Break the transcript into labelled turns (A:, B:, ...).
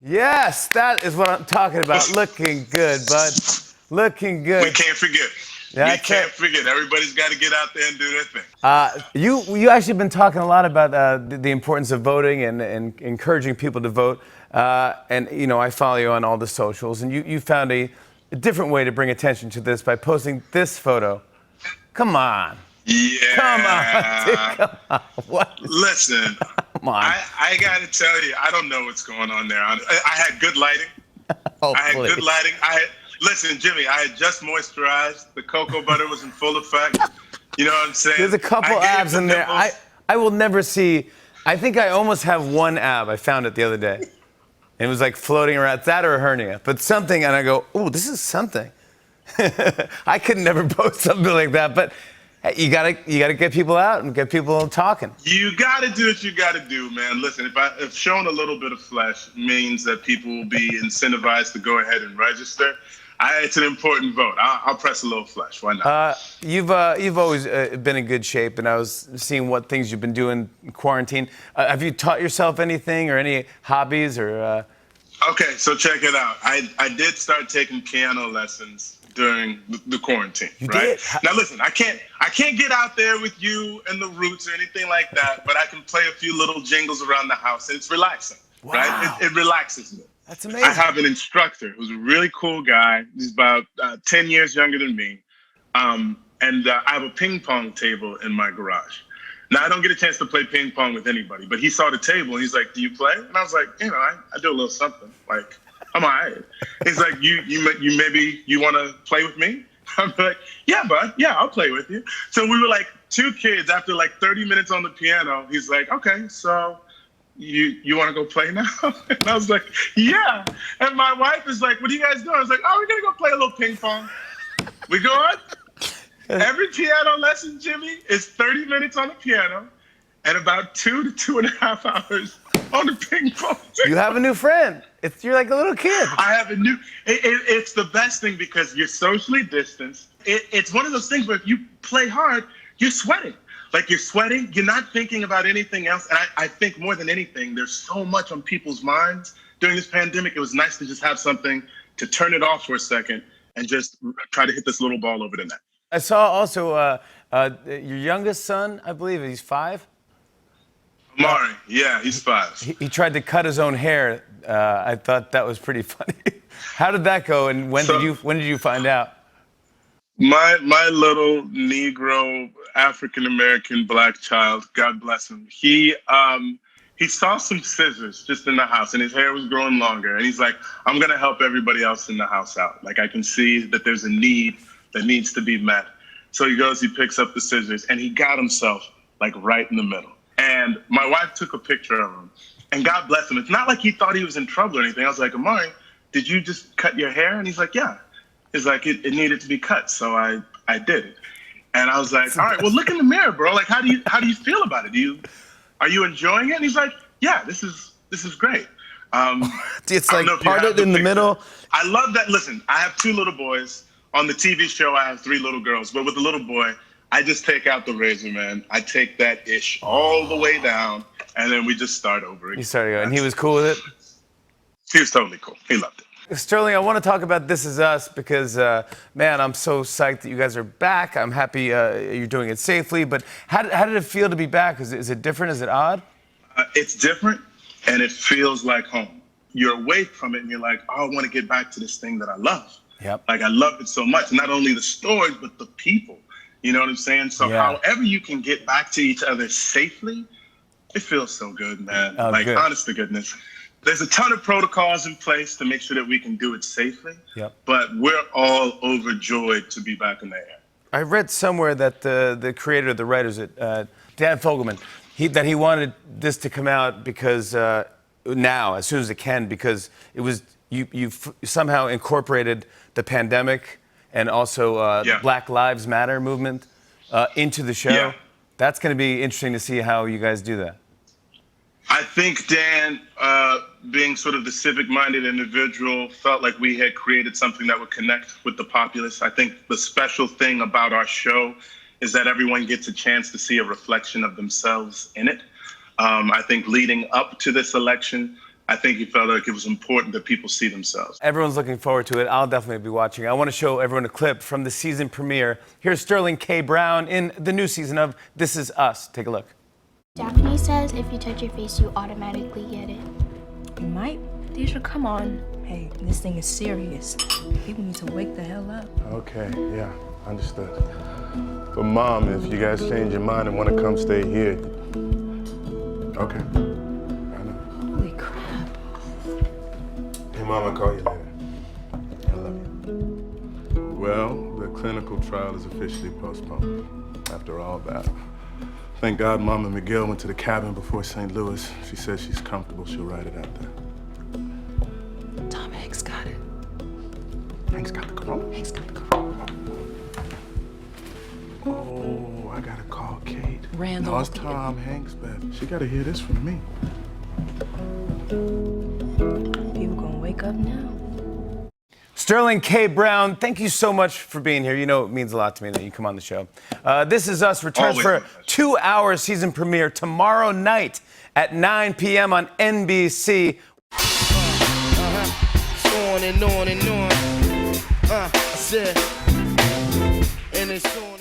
A: Yes, that is what I'm talking about. Looking good, bud. Looking
B: We
A: good.
B: can't forget. We
A: That's
B: can't
A: it.
B: forget. Everybody's got to get out there and do their thing.
A: You actually been talking a lot about the importance of voting and encouraging people to vote. And you know, I follow you on all the socials, and you found a different way to bring attention to this by posting this photo. Come on, come on, dude,
B: Yeah.
A: come on. What?
B: Listen,
A: Come on.
B: I got to tell you, I don't know what's going on there. I had good lighting.
A: Oh,
B: I had good
A: please.
B: lighting. Listen, Jimmy, I had just moisturized. The cocoa butter was in full effect. You know what I'm saying?
A: There's a couple
B: I gave
A: abs
B: the
A: in there.
B: nipples.
A: I will never see. I think I almost have one ab. I found it the other day. And it was like floating around. It's that or a hernia, but something. And I go, oh, this is something. I could never post something like that. But hey, you gotta get people out and get people talking.
B: You got to do what you got to do, man. Listen, if showing a little bit of flesh means that people will be incentivized to go ahead and register, it's an important vote. I'll press a little flesh. Why not?
A: You've always been in good shape, and I was seeing what things you've been doing in quarantine. Have you taught yourself anything or any hobbies or?
B: Okay, so check it out. I did start taking piano lessons during the quarantine,
A: You
B: right?
A: did?
B: Now listen, I can't get out there with you and the Roots or anything like that, but I can play a few little jingles around the house, and it's relaxing, right?
A: Wow.
B: It relaxes me.
A: That's
B: I
A: amazing.
B: have an instructor who's a really cool guy. He's about 10 years younger than me. And I have a ping pong table in my garage. Now, I don't get a chance to play ping pong with anybody, but he saw the table and he's like, do you play? And I was like, I do a little something. Like, I'm all right. He's like, you maybe you want to play with me? I'm like, yeah, bud. Yeah, I'll play with you. So we were like two kids. After like 30 minutes on the piano, he's like, okay, so you want to go play now? And I was like, yeah. And my wife is like, what are you guys doing? I was like, oh, we're going to go play a little ping pong. We go on. Every piano lesson, Jimmy, is 30 minutes on the piano and about 2 to 2.5 hours on the ping pong table.
A: You have a new friend. You're like a little kid.
B: I have a new. It's the best thing because you're socially distanced. It's one of those things where if you play hard, you're sweating. Like you're sweating, you're not thinking about anything else. And I think more than anything, there's so much on people's minds during this pandemic. It was nice to just have something to turn it off for a second and just try to hit this little ball over the net.
A: I saw also your youngest son, I believe he's 5.
B: Mari, yeah, he's 5.
A: He tried to cut his own hair. I thought that was pretty funny. How did that go? And when did you find out?
B: My little Negro African American black child, God bless him. He saw some scissors just in the house and his hair was growing longer. And he's like, I'm gonna help everybody else in the house out. Like I can see that there's a need that needs to be met. So he goes, he picks up the scissors and he got himself like right in the middle. And my wife took a picture of him and God bless him. It's not like he thought he was in trouble or anything. I was like, Amari, did you just cut your hair? And he's like, yeah. It's like, it needed to be cut. So I did it. And I was like, all right, well, look in the mirror, bro. Like, how do you feel about it? Are you enjoying it? And he's like, yeah, this is great.
A: It's like parted in the middle.
B: I love that. Listen, I have 2 little boys. On the TV show, I have 3 little girls. But with the little boy, I just take out the razor, man. I take that ish all the way down, and then we just start over again.
A: You started going, and he was cool with it?
B: He was totally cool. He loved it.
A: Sterling, I want to talk about This Is Us because, man, I'm so psyched that you guys are back. I'm happy you're doing it safely. But how did it feel to be back? Is it different? Is it odd?
B: It's different, and it feels like home. You're away from it, and you're like, oh, I want to get back to this thing that I love.
A: Yep.
B: Like, I love it so much. Not only the stories, but the people. You know what I'm saying? So however you can get back to each other safely, it feels so good, man.
A: Oh,
B: like,
A: good.
B: honest to goodness. There's a ton of protocols in place to make sure that we can do it safely.
A: Yep.
B: But we're all overjoyed to be back in the air.
A: I read somewhere that the creator, the writers, Dan Fogelman, that he wanted this to come out because now, as soon as it can, because it was you somehow incorporated the pandemic and also Black Lives Matter movement into the show.
B: Yeah.
A: That's going to be interesting to see how you guys do that.
B: I think Dan, being sort of the civic-minded individual, felt like we had created something that would connect with the populace. I think the special thing about our show is that everyone gets a chance to see a reflection of themselves in it. I think leading up to this election, I think he felt like it was important that people see themselves.
A: Everyone's looking forward to it. I'll definitely be watching. I want to show everyone a clip from the season premiere. Here's Sterling K. Brown in the new season of This Is Us. Take a look.
C: Japanese says if you touch your face, you automatically get it.
D: You might. Deidre, come on. Hey, this thing is serious. People need to wake the hell up.
E: Okay, yeah, understood. But Mom, if you guys change your mind and want to come stay here, okay. I know.
D: Holy crap.
E: Hey, Mom, I'll call you later. I love you. Well, the clinical trial is officially postponed. After all that. Thank God Mom and Miguel went to the cabin before St. Louis. She says she's comfortable. She'll ride it out there.
D: Tom Hanks got it.
E: Hank's got the call.
D: Hanks got the call.
E: Oh, I gotta call Kate.
D: Randall.
E: No, it's Tom Hanks, Beth. She gotta hear this from me.
D: People gonna wake up now.
A: Sterling K. Brown, thank you so much for being here. You know it means a lot to me that you come on the show. This Is Us returns
B: Always
A: for
B: my
A: a
B: pleasure.
A: 2-hour season premiere tomorrow night at 9 p.m. on NBC.
F: On and on and on. I said, and it's on.